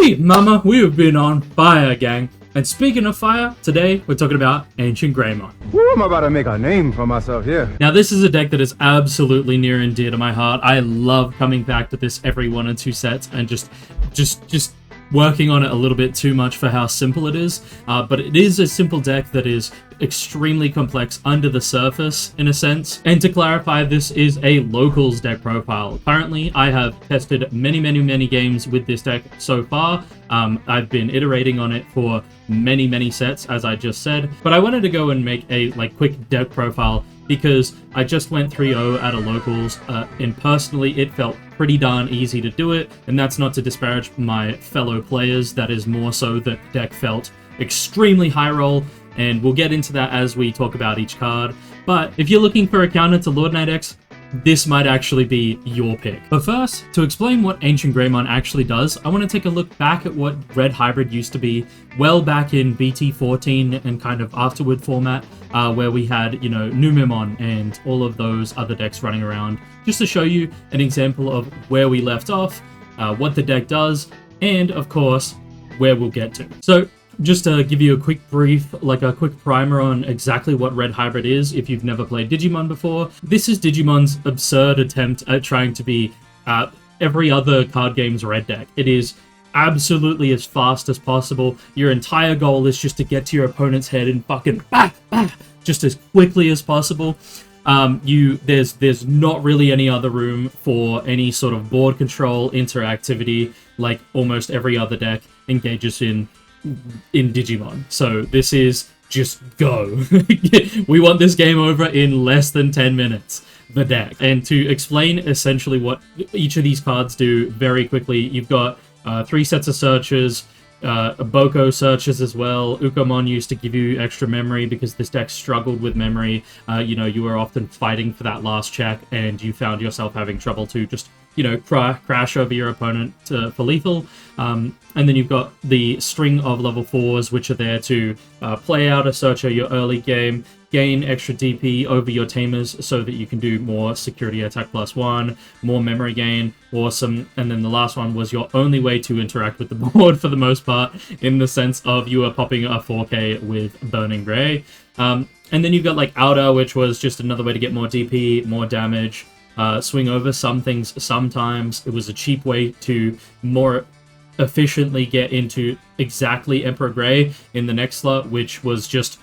Oi, mama, we have been on fire, gang. And speaking of fire, today we're talking about AncientGreymon. Woo, I'm about to make a name for myself here. Now, this is a deck that is absolutely near and dear to my heart. I love coming back to this every 1 or 2 sets and just working on it a little bit too much for how simple it is. But it is a simple deck that is extremely complex under the surface, in a sense. And to clarify, this is a locals deck profile. Currently, I have tested many games with this deck so far. I've been iterating on it for many sets, as I just said. But I wanted to go and make a quick deck profile because I just went 3-0 at a locals, and personally it felt pretty darn easy to do it, and that's not to disparage my fellow players. That is more so that the deck felt extremely high roll, and we'll get into that as we talk about each card. But if you're looking for a counter to Lordknight X, this might actually be your pick. But first, to explain what AncientGreymon actually does, I want to take a look back at what Red Hybrid used to be, well back in BT14 and kind of afterward format, where we had, you know, Numemon and all of those other decks running around, just to show you an example of where we left off, what the deck does, and of course, where we'll get to. So, just to give you a quick brief, a quick primer on exactly what Red Hybrid is, if you've never played Digimon before. This is Digimon's absurd attempt at trying to be every other card game's red deck. It is absolutely as fast as possible. Your entire goal is just to get to your opponent's head and fucking just as quickly as possible. There's not really any other room for any sort of board control interactivity like almost every other deck engages in Digimon. So this is just go. We want this game over in less than 10 minutes, the deck. And to explain essentially what each of these cards do very quickly, you've got 3 sets of searches, Boko searches as well. Ukomon used to give you extra memory because this deck struggled with memory. You know, you were often fighting for that last check and you found yourself having trouble to just, you know, crash over your opponent for lethal. And then you've got the string of level 4s, which are there to play out a searcher your early game, gain extra DP over your tamers so that you can do more security attack +1, more memory gain, awesome. And then the last one was your only way to interact with the board for the most part, in the sense of you are popping a 4K with Burning Gray. And then you've got like Outer, which was just another way to get more DP, more damage, swing over some things sometimes. It was a cheap way to more efficiently get into exactly Emperor Grey in the next slot, which was just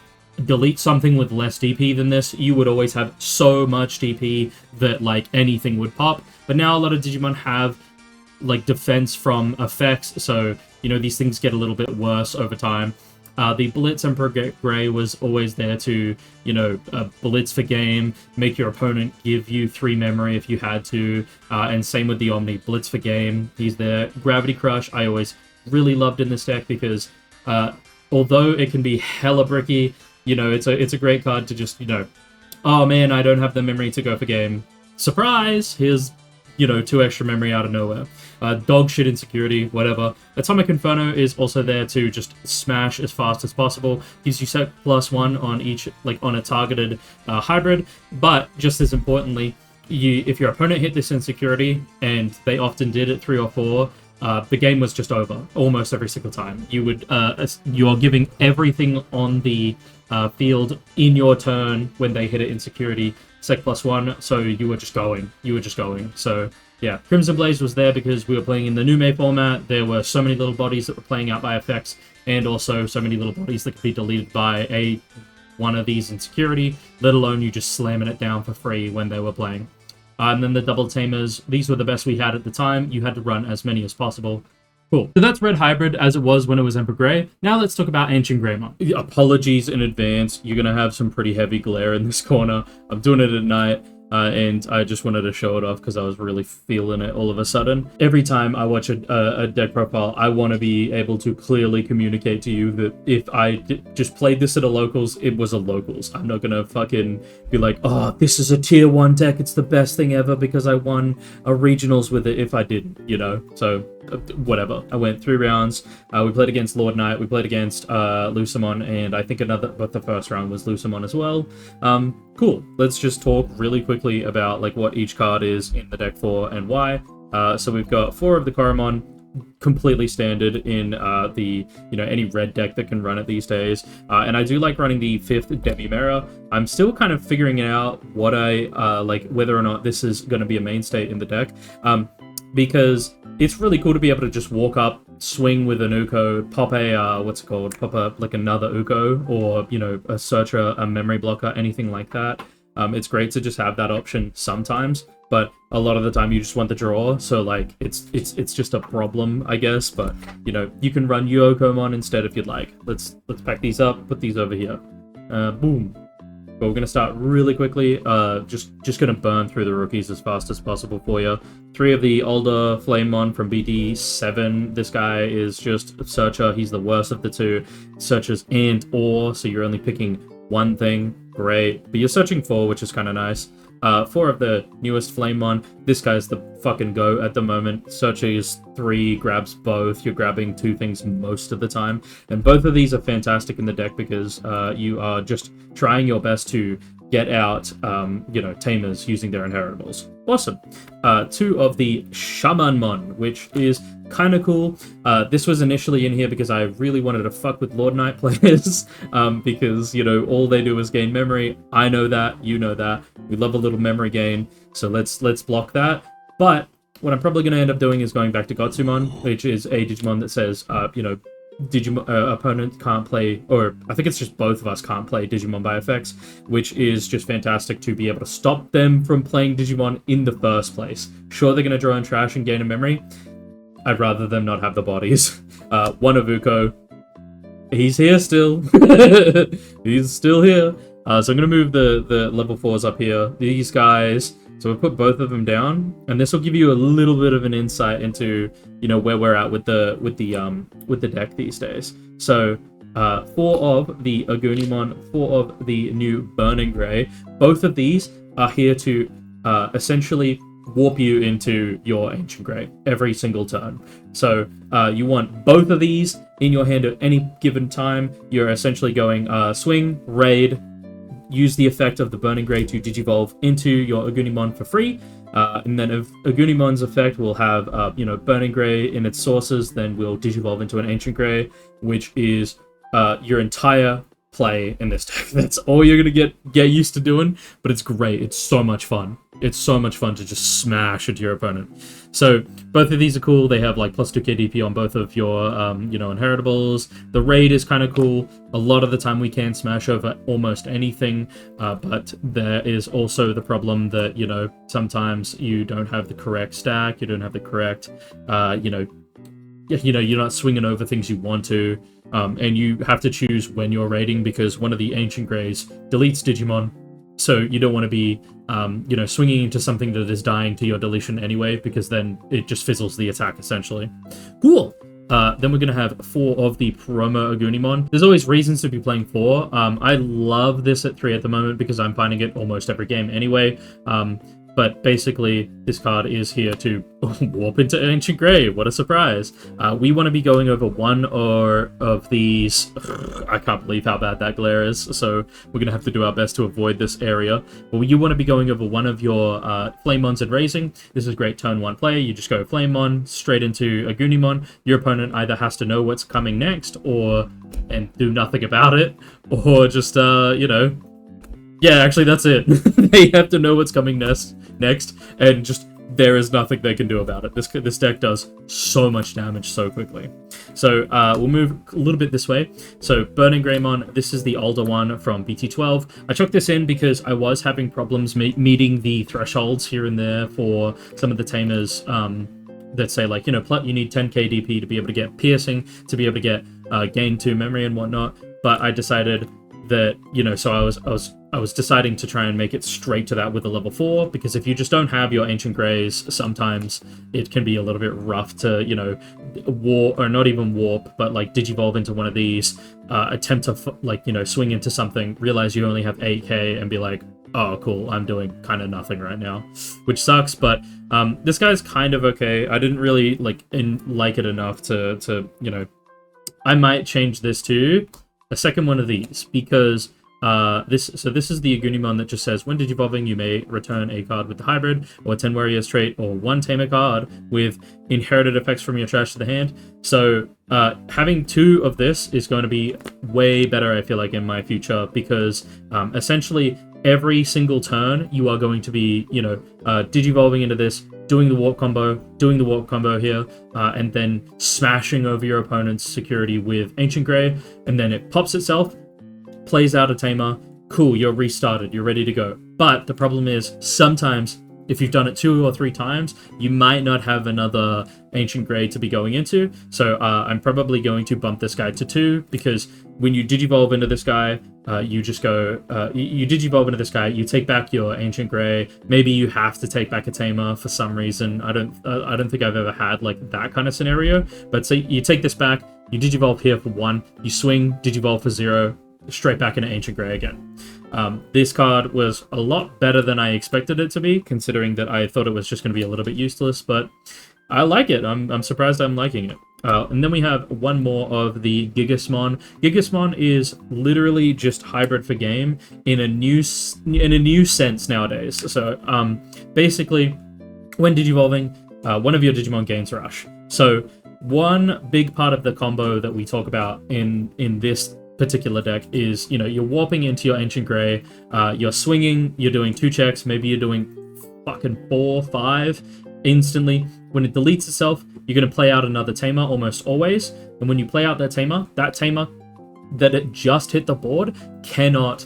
delete something with less DP than this. You would always have so much DP that like anything would pop. But now a lot of Digimon have like defense from effects, so you know these things get a little bit worse over time. The Blitz Emperor Grey was always there to, you know, blitz for game, make your opponent give you 3 memory if you had to, and same with the Omni, blitz for game, he's there. Gravity Crush, I always really loved in this deck because although it can be hella bricky, you know, it's a great card to just, you know, oh man, I don't have the memory to go for game. Surprise! Here's, you know, 2 extra memory out of nowhere. Dog shit insecurity, whatever. Atomic Inferno is also there to just smash as fast as possible. Gives you set +1 on each, like on a targeted hybrid, but just as importantly, if your opponent hit this insecurity, and they often did at 3 or 4, the game was just over almost every single time. You're giving everything on the field in your turn when they hit it insecurity, sec +1, so you were just going. So yeah, Crimson Blaze was there because we were playing in the Nume format. There were so many little bodies that were playing out by effects, and also so many little bodies that could be deleted by one of these insecurity, let alone you just slamming it down for free when they were playing. And then the double tamers, these were the best we had at the time. You had to run as many as possible. Cool. So that's Red Hybrid as it was when it was Emperor Grey. Now let's talk about AncientGreymon. Apologies in advance. You're going to have some pretty heavy glare in this corner. I'm doing it at night. And I just wanted to show it off because I was really feeling it all of a sudden. Every time I watch a deck profile, I want to be able to clearly communicate to you that if I just played this at a locals, it was a locals. I'm not going to fucking be like, oh, this is a tier 1 deck, it's the best thing ever because I won a regionals with it if I didn't, you know? So, whatever. I went 3 rounds. We played against Lordknight, we played against Lucemon, and I think but the first round was Lucemon as well. Cool. Let's just talk really quickly about like what each card is in the deck for and why. So we've got 4 of the Koromon, completely standard in the any red deck that can run it these days. And I do like running the 5th Demi-Mirror. I'm still kind of figuring out what I like, whether or not this is going to be a mainstay in the deck, because it's really cool to be able to just walk up, swing with an Uko, pop a pop a like another Uko, or a Searcher, a Memory Blocker, anything like that. It's great to just have that option sometimes, but a lot of the time you just want the draw, so like it's just a problem, I guess. But you can run Yuokomon instead if you'd like. Let's pack these up, put these over here. Boom. But we're gonna start really quickly. Just gonna burn through the rookies as fast as possible for you. 3 of the older Flamemon from BD7. This guy is just Searcher. He's the worst of the 2 Searchers and or, so you're only picking one thing. Great, but you're searching 4, which is kind of nice. 4 of the newest Flamemon. This guy's the fucking go at the moment. Searching is 3, grabs both. You're grabbing 2 things most of the time. And both of these are fantastic in the deck because you are just trying your best to get out, tamers using their inheritables. Awesome. 2 of the Shamanmon, which is kind of cool. This was initially in here because I really wanted to fuck with Lordknight players, because all they do is gain memory. I know that, you know that. We love a little memory gain, so let's block that. But what I'm probably going to end up doing is going back to Gotsumon, which is a Digimon that says, opponent can't play, or I think it's just both of us can't play Digimon by effects, which is just fantastic to be able to stop them from playing Digimon in the first place. Sure, they're going to draw in trash and gain a memory. I'd rather them not have the bodies. 1 of Uko. He's here still. He's still here. So I'm going to move the level 4s up here. These guys. So we'll put both of them down, and this will give you a little bit of an insight into where we're at with the deck these days. So 4 of the Agunimon, 4 of the new Burning Grey. Both of these are here to essentially warp you into your Ancientgrey every single turn. So you want both of these in your hand at any given time. You're essentially going swing, raid, use the effect of the Burning Grey to Digivolve into your Agunimon for free. And then if Agunimon's effect will have Burning Grey in its sources, then we'll Digivolve into an Ancientgrey, which is your entire play in this deck. That's all you're gonna get used to doing, but it's great. It's so much fun. It's so much fun to just smash into your opponent. So both of these are cool. They have like plus 2k DP on both of your inheritables. The raid is kind of cool. A lot of the time we can smash over almost anything, but there is also the problem that sometimes you don't have the correct stack. You don't have the correct you're not swinging over things you want to. And you have to choose when you're raiding, because one of the Ancient Greys deletes Digimon, so you don't want to be, swinging into something that is dying to your deletion anyway, because then it just fizzles the attack, essentially. Cool! Then we're going to have 4 of the Promo Agunimon. There's always reasons to be playing 4. I love this at 3 at the moment, because I'm finding it almost every game anyway. But basically, this card is here to warp into Ancient Grey. What a surprise. We want to be going over 1 or of these. I can't believe how bad that glare is, so we're going to have to do our best to avoid this area. But you want to be going over 1 of your Flamemons and Raising. This is great turn 1 play. You just go Flamemon straight into Agunimon. Your opponent either has to know what's coming next, and do nothing about it, or just, yeah, actually, that's it. They have to know what's coming next, and just there is nothing they can do about it. This deck does so much damage so quickly. So we'll move a little bit this way. So Burning Greymon, this is the older one from BT12. I chucked this in because I was having problems meeting the thresholds here and there for some of the tamers that say, like, you need 10k DP to be able to get piercing, to be able to get gain 2 memory and whatnot. But I decided that, so I was deciding to try and make it straight to that with a level 4, because if you just don't have your Ancient Greys, sometimes it can be a little bit rough to, warp, or not even warp, but like Digivolve into one of these, attempt to, swing into something, realize you only have 8k, and be like, oh, cool, I'm doing kind of nothing right now, which sucks. But this guy's kind of okay. I didn't really like it enough to I might change this to a second one of these, because this is the Agunimon that just says, when digivolving, you may return a card with the hybrid, or 10 warriors trait, or 1 tamer card with inherited effects from your trash to the hand. So having 2 of this is going to be way better, I feel like, in my future, because essentially every single turn you are going to be, digivolving into this, doing the warp combo here, and then smashing over your opponent's security with Ancientgrey, and then it pops itself, plays out a tamer, cool, you're restarted, you're ready to go. But the problem is, sometimes, if you've done it 2 or 3 times, you might not have another Ancientgrey to be going into, so I'm probably going to bump this guy to 2, because when you digivolve into this guy, you just go, you digivolve into this guy, you take back your Ancientgrey, maybe you have to take back a tamer for some reason. I don't think I've ever had like that kind of scenario, but say you take this back, you digivolve here for 1, you swing, digivolve for 0, straight back into Ancientgrey again. This card was a lot better than I expected it to be, considering that I thought it was just going to be a little bit useless, but I like it. I'm surprised I'm liking it. And then we have one more of the Gigasmon. Gigasmon is literally just hybrid for game in a new sense nowadays. So basically, when digivolving, one of your Digimon gains Rush. So one big part of the combo that we talk about in this particular deck is, you're warping into your Ancientgrey, you're swinging, you're doing 2 checks, maybe you're doing fucking 4, 5 instantly. When it deletes itself, you're going to play out another tamer almost always, and when you play out that tamer that it just hit the board cannot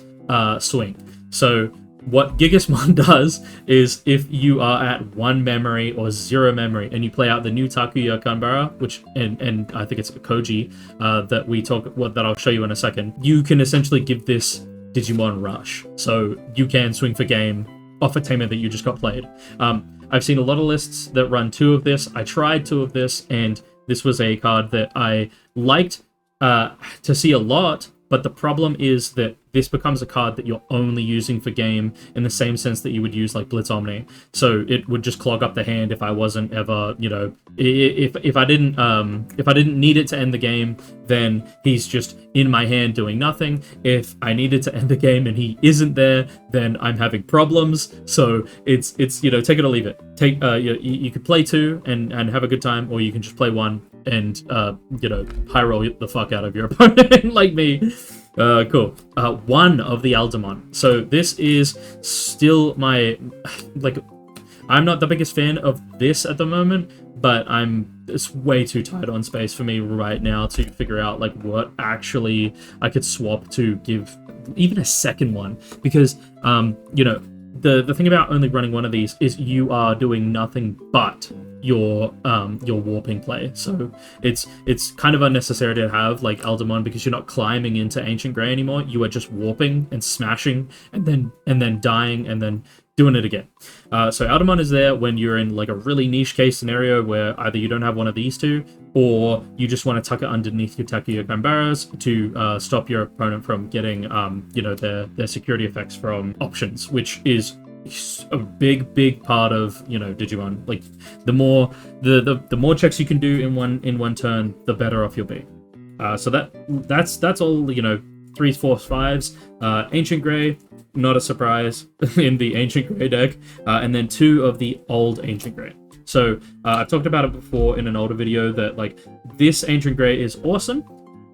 swing. So what Gigasmon does is, if you are at 1 memory or 0 memory and you play out the new Takuya Kanbara, which and I think it's a Koji that I'll show you in a second, you can essentially give this Digimon Rush. So you can swing for game off a tamer that you just got played. I've seen a lot of lists that run 2 of this. I tried 2 of this, and this was a card that I liked to see a lot, but the problem is that this becomes a card that you're only using for game in the same sense that you would use like Blitz Omni. So it would just clog up the hand if I wasn't ever, if I didn't need it to end the game, then he's just in my hand doing nothing. If I needed to end the game and he isn't there, then I'm having problems. So it's take it or leave it. You could play 2 and have a good time, or you can just play 1 and high roll the fuck out of your opponent like me. Cool. One of the Aldemon. So this is still my, I'm not the biggest fan of this at the moment, but it's way too tight on space for me right now to figure out what actually I could swap to give even a second one, because the thing about only running one of these is you are doing nothing but your warping play. So it's kind of unnecessary to have Aldemon, because you're not climbing into Ancientgrey anymore. You are just warping and smashing and then dying and then doing it again. So Aldemon is there when you're in a really niche case scenario where either you don't have one of these 2, or you just want to tuck it underneath your Takuya Kanbaras to stop your opponent from getting their security effects from options, which is a big part of Digimon. The more checks you can do in one turn, the better off you'll be. So that's all 3s, 4s, 5s. Ancientgrey, not a surprise in the Ancientgrey deck, and then 2 of the old Ancientgrey. So I've talked about it before in an older video that this Ancientgrey is awesome,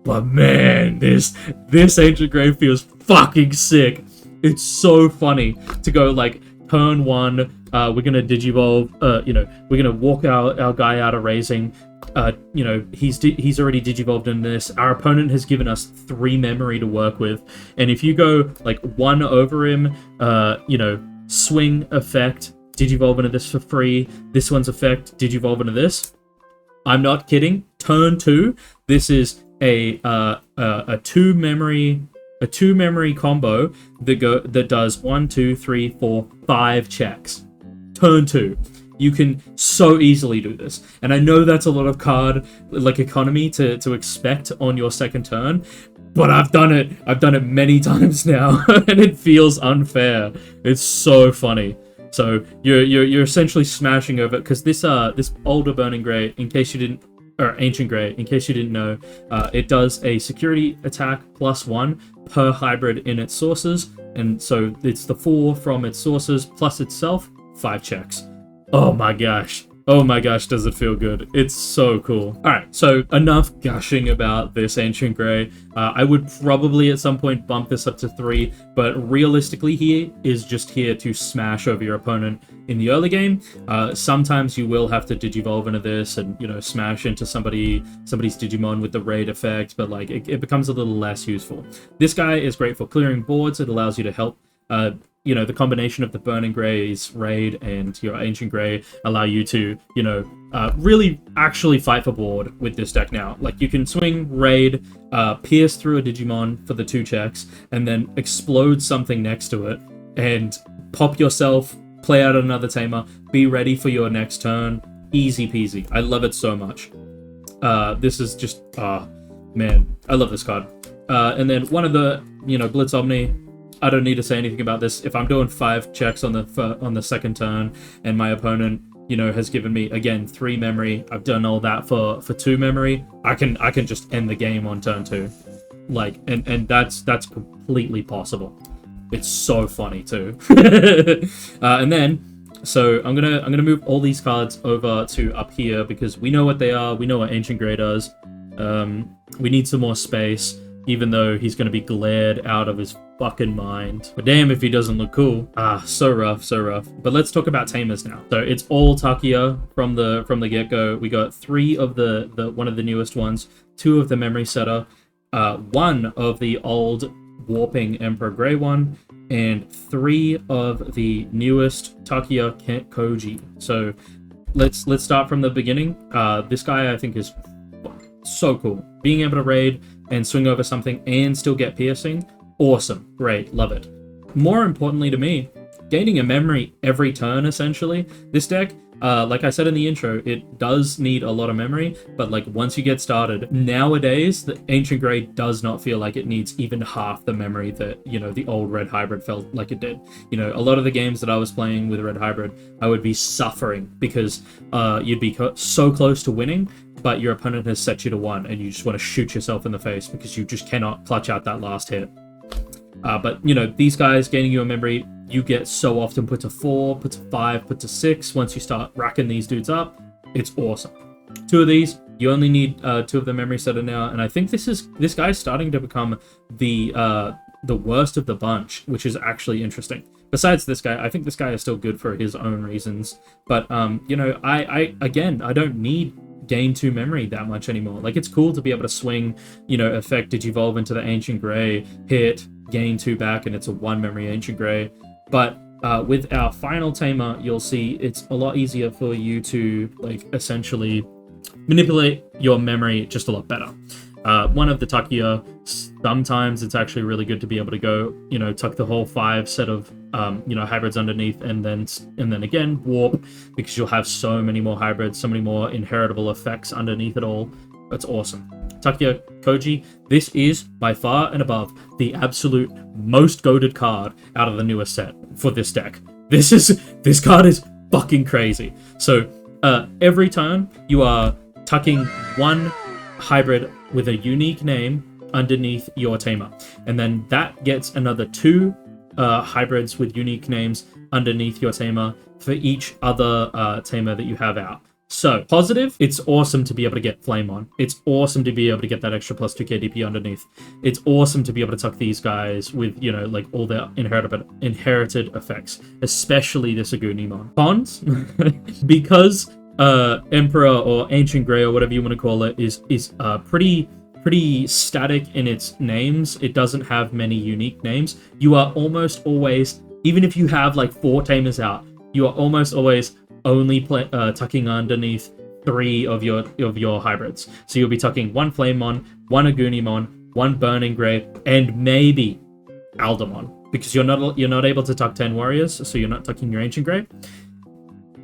but man, this Ancientgrey feels fucking sick. It's so funny to go turn 1, we're gonna digivolve, we're gonna walk our guy out of raising. He's already digivolved in this. Our opponent has given us 3 memory to work with, and if you go 1 over him, swing effect, digivolve into this for free. This one's effect, digivolve into this. I'm not kidding. Turn 2, this is a 2 memory combo that does 1, 2, 3, 4, 5 checks. Turn 2. You can so easily do this. And I know that's a lot of card economy to expect on your second turn, but I've done it. I've done it many times now, and it feels unfair. It's so funny. So you're essentially smashing over, because this older Burning Grey, in case you didn't or Ancientgrey, in case you didn't know, it does a security attack +1 per hybrid in its sources, and so it's the 4 from its sources plus itself, 5 checks. Oh my gosh. Oh my gosh, does it feel good. It's so cool. Alright, so enough gushing about this Ancientgrey. I would probably at some point bump this up to 3, but realistically he is just here to smash over your opponent in the early game. Sometimes you will have to digivolve into this and, you know, smash into somebody's Digimon with the raid effect, but like it becomes a little less useful. This guy is great for clearing boards. It allows you to help you know, the combination of the Burning Grey's raid and your Ancientgrey allow you to, you know, really actually fight for board with this deck now. Like, you can swing raid, pierce through a Digimon for the 2 checks, and then explode something next to it, and pop yourself, play out another tamer, be ready for your next turn. Easy peasy. I love it so much. This is just, man, I love this card. And then one of the, you know, Blitz Omni, I don't need to say anything about this. If I'm doing 5 checks on the second turn, and my opponent, you know, has given me again 3 memory, I've done all that for 2 memory. I can just end the game on turn 2, like, and that's completely possible. It's so funny too. And then, so I'm gonna move all these cards over to up here because we know what they are. We know what Ancientgrey does. We need some more space, even though he's going to be glared out of his fucking mind. But damn if he doesn't look cool. So rough, so rough. But let's talk about tamers now. So it's all Takia from the get-go. We got 3 of the one of the newest ones, 2 of the memory setter, 1 of the old warping Emperor Grey one, and 3 of the newest Takia Koji. So let's start from the beginning. This guy I think is so cool. Being able to raid and swing over something and still get piercing, awesome, great, love it. More importantly to me, gaining a memory every turn, essentially. This deck, like I said in the intro, it does need a lot of memory, but like once you get started, nowadays, the Ancientgrey does not feel like it needs even half the memory that, you know, the old Red Hybrid felt like it did. You know, a lot of the games that I was playing with Red Hybrid, I would be suffering because you'd be so close to winning, but your opponent has set you to 1, and you just want to shoot yourself in the face because you just cannot clutch out that last hit. But, you know, these guys gaining you a memory, you get so often put to 4, put to 5, put to 6. Once you start racking these dudes up, it's awesome. 2 of these, you only need 2 of the memory setter now, and I think this guy's starting to become the worst of the bunch, which is actually interesting. Besides this guy, I think this guy is still good for his own reasons, but, you know, I don't need gain 2 memory that much anymore. Like, it's cool to be able to swing, you know, effect Digivolve into the Ancientgrey, hit, gain 2 back, and it's a 1 memory Ancientgrey. But with our final tamer, you'll see it's a lot easier for you to, like, essentially manipulate your memory just a lot better. One of the Takia, sometimes it's actually really good to be able to go, you know, tuck the whole 5 set of, you know, hybrids underneath, and then again warp, because you'll have so many more hybrids, so many more inheritable effects underneath it all. That's awesome. Takia Koji, this is by far and above the absolute most goated card out of the newest set for this deck. This card is fucking crazy. So every turn you are tucking 1 hybrid with a unique name underneath your tamer, and then that gets another 2 hybrids with unique names underneath your tamer for each other tamer that you have out. So, positive, it's awesome to be able to get Flame on. It's awesome to be able to get that extra plus 2 KDP underneath. It's awesome to be able to tuck these guys with, you know, like all their inherited effects, especially this Lordknightmon. Cons, because Emperor or Ancientgrey or whatever you want to call it is pretty static in its names. It doesn't have many unique names. You are almost always, even if you have like 4 tamers out, you are almost always only tucking underneath 3 of your hybrids. So you'll be tucking 1 Flamemon, 1 Lordknightmon, 1 Burning Grey, and maybe Aldamon, because you're not able to tuck 10 warriors, so you're not tucking your Ancientgrey.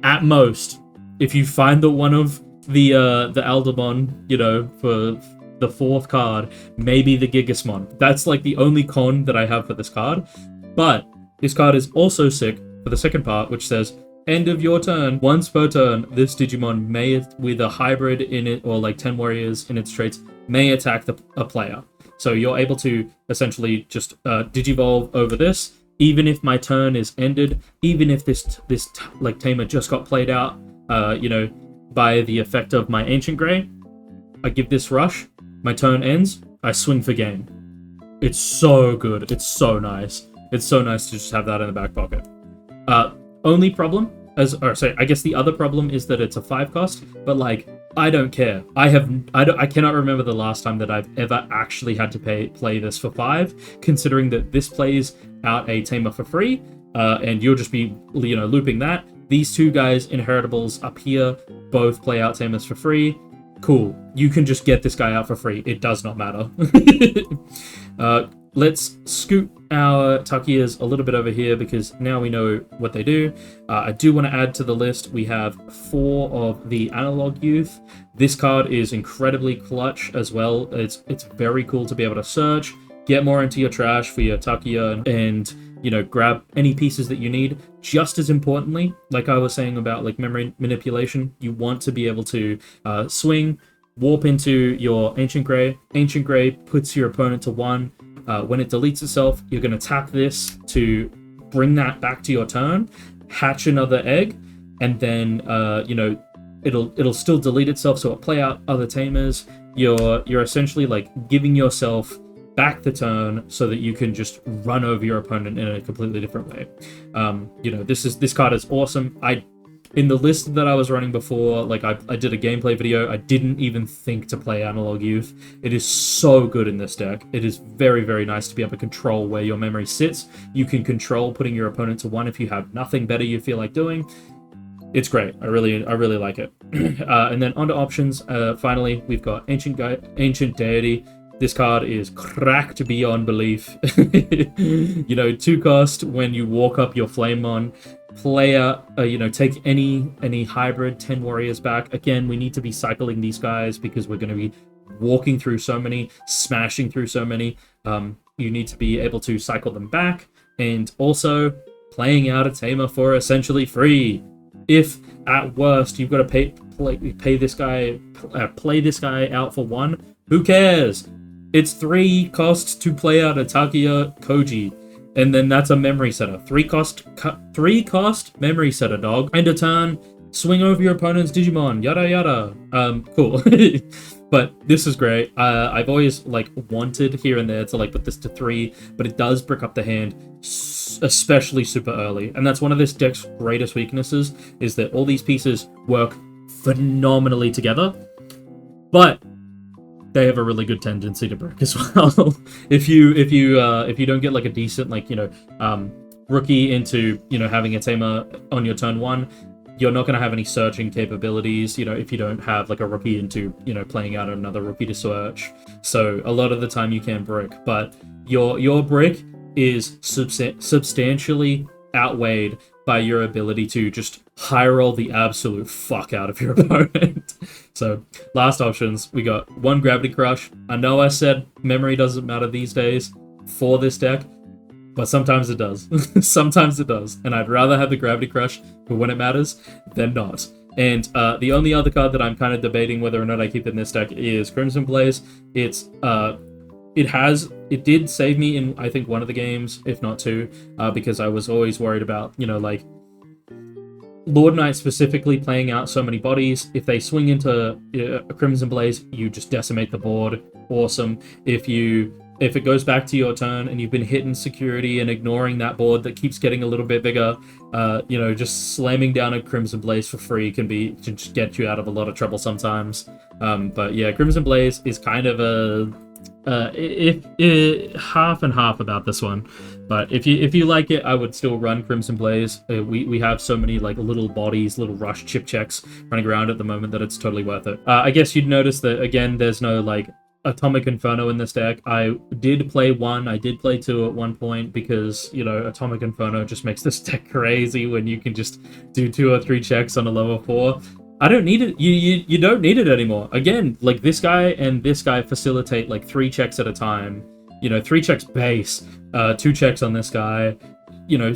At most, if you find the one of the Aldamon, you know, for the 4th card, maybe the Gigasmon. That's like the only con that I have for this card. But this card is also sick for the second part, which says End of your turn. Once per turn, this Digimon may, with a hybrid in it or like 10 warriors in its traits, may attack a player. So you're able to essentially just Digivolve over this. Even if my turn is ended, even if this like tamer just got played out, you know, by the effect of my Ancientgrey, I give this rush. My turn ends. I swing for game. It's so good. It's so nice. It's so nice to just have that in the back pocket. Only problem, I guess the other problem is that it's a 5 cost, but like, I don't care. I cannot remember the last time that I've ever actually had to play this for 5, considering that this plays out a tamer for free, and you'll just be, you know, looping that. These two guys, inheritables up here, both play out tamers for free. Cool. You can just get this guy out for free. It does not matter. Let's scoot our Takiyas a little bit over here because now we know what they do. I do want to add to the list, we have 4 of the Analog Youth. This card is incredibly clutch as well. It's very cool to be able to search, get more into your trash for your Takiya, and, you know, grab any pieces that you need. Just as importantly, like I was saying about like memory manipulation, you want to be able to swing, warp into your Ancientgrey. Ancientgrey puts your opponent to 1. When it deletes itself, you're going to tap this to bring that back to your turn, hatch another egg, and then you know, it'll still delete itself, so it'll play out other tamers. You're essentially like giving yourself back the turn so that you can just run over your opponent in a completely different way. You know, this card is awesome. In the list that I was running before, like I did a gameplay video, I didn't even think to play Analog Youth. It is so good in this deck. It is very, very nice to be able to control where your memory sits. You can control putting your opponent to 1 if you have nothing better you feel like doing. It's great. I really like it. And then onto options. Finally, we've got Ancient Deity. This card is cracked beyond belief. You know, 2 cost when you walk up your Flamemon. Player, you know, take any hybrid 10 warriors back. Again, we need to be cycling these guys because we're going to be walking through so many, smashing through so many. You need to be able to cycle them back, and also playing out a tamer for essentially free. If at worst you've got to play this guy out for 1, who cares? It's 3 costs to play out a Takiya Koji. And then that's a memory setter. 3 cost memory setter, dog. End of turn, swing over your opponent's Digimon, yada yada. Cool. But this is great. I've always like wanted here and there to like put this to 3, but it does brick up the hand, especially super early. And that's one of this deck's greatest weaknesses, is that all these pieces work phenomenally together, but they have a really good tendency to brick as well. if you don't get like a decent, like, you know, rookie into, you know, having a tamer on your turn 1, you're not going to have any searching capabilities, you know, if you don't have like a rookie into, you know, playing out another rookie to search. So a lot of the time you can brick, but your brick is substantially outweighed by your ability to just high roll the absolute fuck out of your opponent. So, last options, we got 1 Gravity Crush. I know I said memory doesn't matter these days for this deck, but sometimes it does. Sometimes it does. And I'd rather have the Gravity Crush for when it matters than not. And the only other card that I'm kind of debating whether or not I keep in this deck is Crimson Blaze. It did save me in, I think, one of the games, if not 2, because I was always worried about, you know, like, Lordknight specifically playing out so many bodies. If they swing into a Crimson Blaze, you just decimate the board. Awesome. If it goes back to your turn and you've been hitting security and ignoring that board that keeps getting a little bit bigger, you know, just slamming down a Crimson Blaze for free can just get you out of a lot of trouble sometimes. But yeah, Crimson Blaze is kind of a half and half about this one. But if you like it, I would still run Crimson Blaze. We have so many like little bodies, little rush chip checks running around at the moment that it's totally worth it. I guess you'd notice that, again, there's no like Atomic Inferno in this deck. I did play 1, I did play 2 at one point because, you know, Atomic Inferno just makes this deck crazy when you can just do 2 or 3 checks on a level 4. I don't need it. You don't need it anymore. Again, like this guy and this guy facilitate like 3 checks at a time. You know, 3 checks base, 2 checks on this guy. You know,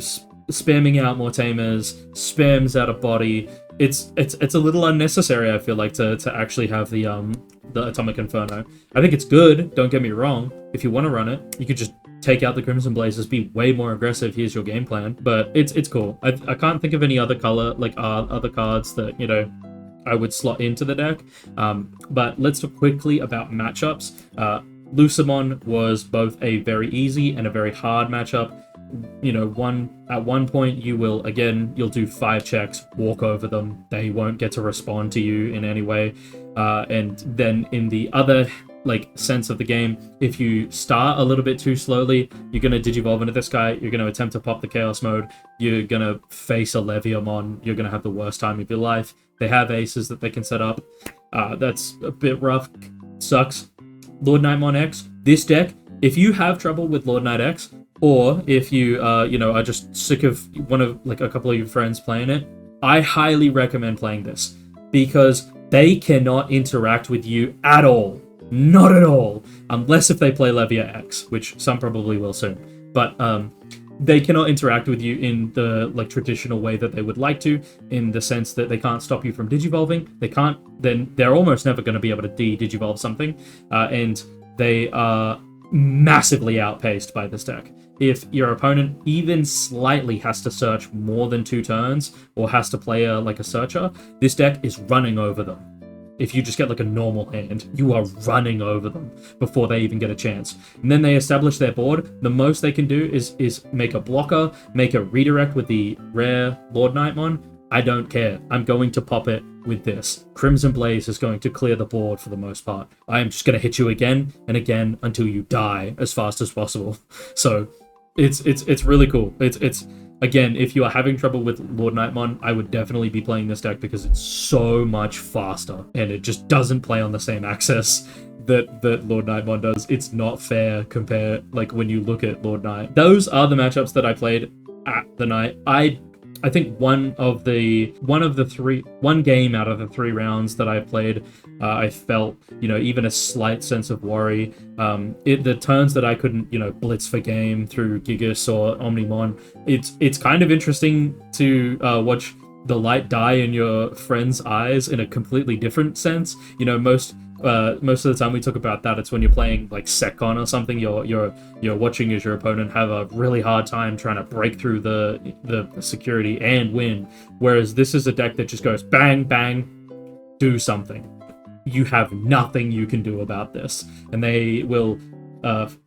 spamming out more tamers, spams out a body. It's a little unnecessary, I feel like, to actually have the Atomic Inferno. I think it's good, don't get me wrong. If you want to run it, you could just take out the Crimson Blazers, be way more aggressive, here's your game plan. But it's cool. I can't think of any other color, like other cards that, you know, I would slot into the deck. But let's talk quickly about matchups. Lucemon was both a very easy and a very hard matchup. You know, at one point you'll do 5 checks, walk over them. They won't get to respond to you in any way. And then in the other sense of the game, if you start a little bit too slowly, you're gonna digivolve into this guy. You're gonna attempt to pop the Chaos Mode. You're gonna face a Leviamon. You're gonna have the worst time of your life. They have aces that they can set up. That's a bit rough. Sucks. Lordknightmon X. This deck, if you have trouble with Lordknight X, or if you are just sick of a couple of your friends playing it, I highly recommend playing this, because they cannot interact with you at all. Not at all. Unless if they play Levia X, which some probably will soon. But they cannot interact with you in the traditional way that they would like to, in the sense that they can't stop you from digivolving. Then they're almost never going to be able to digivolve something, and they are massively outpaced by this deck. If your opponent even slightly has to search more than 2 turns, or has to play a searcher, this deck is running over them. If you just get a normal hand, you are running over them before they even get a chance. And then they establish their board. The most they can do is make a blocker, make a redirect with the rare Lordknightmon. I don't care. I'm going to pop it with this. Crimson Blaze is going to clear the board for the most part. I am just going to hit you again and again until you die as fast as possible. So it's really cool. It's again, if you are having trouble with Lordknightmon, I would definitely be playing this deck, because it's so much faster and it just doesn't play on the same axis that Lordknightmon does. It's not fair when you look at Lordknight. Those are the matchups that I played at the night. I think one game out of the 3 rounds that I played, I felt, even a slight sense of worry. The turns that I couldn't, blitz for game through Gigas or Omnimon, it's kind of interesting to watch the light die in your friend's eyes in a completely different sense. Most of the time we talk about that, it's when you're playing Secon or something, you're watching as your opponent have a really hard time trying to break through the security and win. Whereas this is a deck that just goes bang, bang, do something. You have nothing you can do about this. And they will,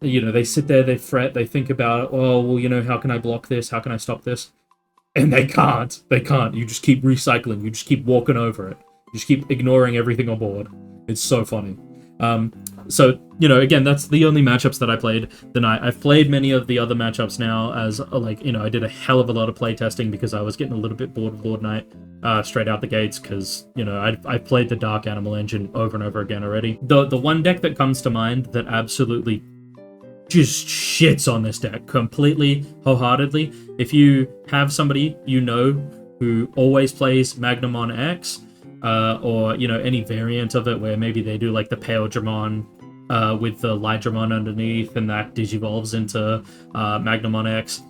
they sit there, they fret, they think about, oh, well, how can I block this? How can I stop this? And they can't. You just keep recycling. You just keep walking over it. You just keep ignoring everything on board. It's so funny. So, again, that's the only matchups that I played the night. I've played many of the other matchups now, as, I did a hell of a lot of play testing because I was getting a little bit bored of Lordknight straight out the gates, because, I played the Dark Animal engine over and over again already. The one deck that comes to mind that absolutely just shits on this deck completely, wholeheartedly, if you have somebody who always plays Magnamon X, or any variant of it where maybe they do the Pale Dramon with the Light Dramon underneath, and that digivolves into Magnamon X,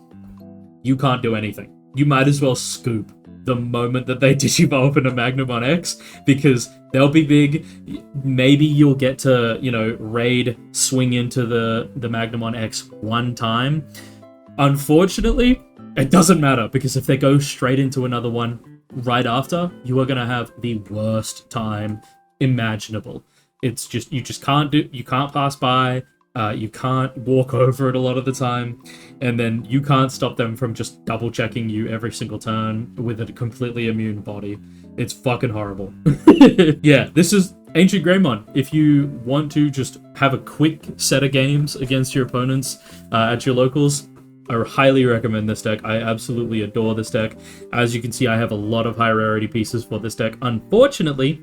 you can't do anything. You might as well scoop the moment that they digivolve into Magnamon X, because they'll be big. Maybe you'll get to raid swing into the Magnamon X one time. Unfortunately, it doesn't matter, because if they go straight into another one right after, you are going to have the worst time imaginable. It's just, you can't pass by, you can't walk over it a lot of the time, and then you can't stop them from just double checking you every single turn with a completely immune body. It's fucking horrible. Yeah, this is AncientGreymon. If you want to just have a quick set of games against your opponents at your locals, I highly recommend this deck. I absolutely adore this deck. As you can see, I have a lot of high rarity pieces for this deck. Unfortunately,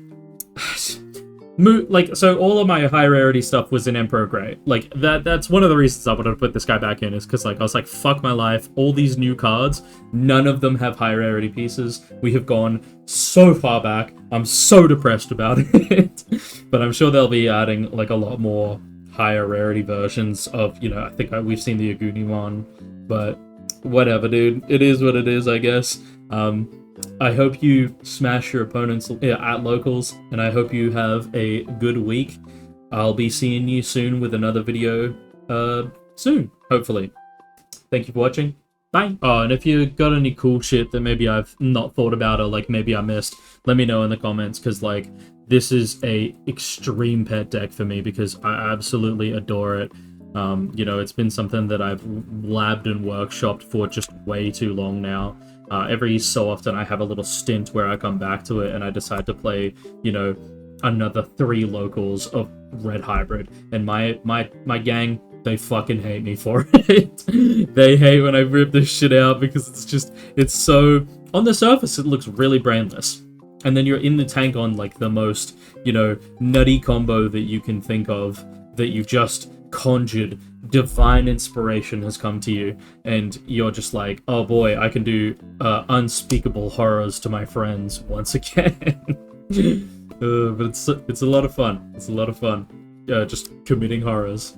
so all of my high rarity stuff was in Emperor Grey. That's one of the reasons I wanted to put this guy back in, is because I was like, fuck my life. All these new cards, none of them have high rarity pieces. We have gone so far back. I'm so depressed about it. But I'm sure they'll be adding a lot more higher rarity versions of, I think we've seen the Agunimon, but whatever, dude. It is what it is, I guess. I hope you smash your opponents at locals, and I hope you have a good week. I'll be seeing you soon with another video, soon, hopefully. Thank you for watching. Bye. Oh, and if you got any cool shit that maybe I've not thought about or like maybe I missed, let me know in the comments, because like this is a extreme pet deck for me because I absolutely adore it. You know, it's been something that I've labbed and workshopped for just way too long now. Every so often I have a little stint where I come back to it and I decide to play, you know, another 3 locals of Red Hybrid, and my gang, they fucking hate me for it. They hate when I rip this shit out because it's so, on the surface it looks really brainless, and then you're in the tank on like the most, you know, nutty combo that you can think of, that you've just conjured, divine inspiration has come to you, and you're just like, oh boy, I can do unspeakable horrors to my friends once again. But it's a lot of fun. It's a lot of fun, just committing horrors.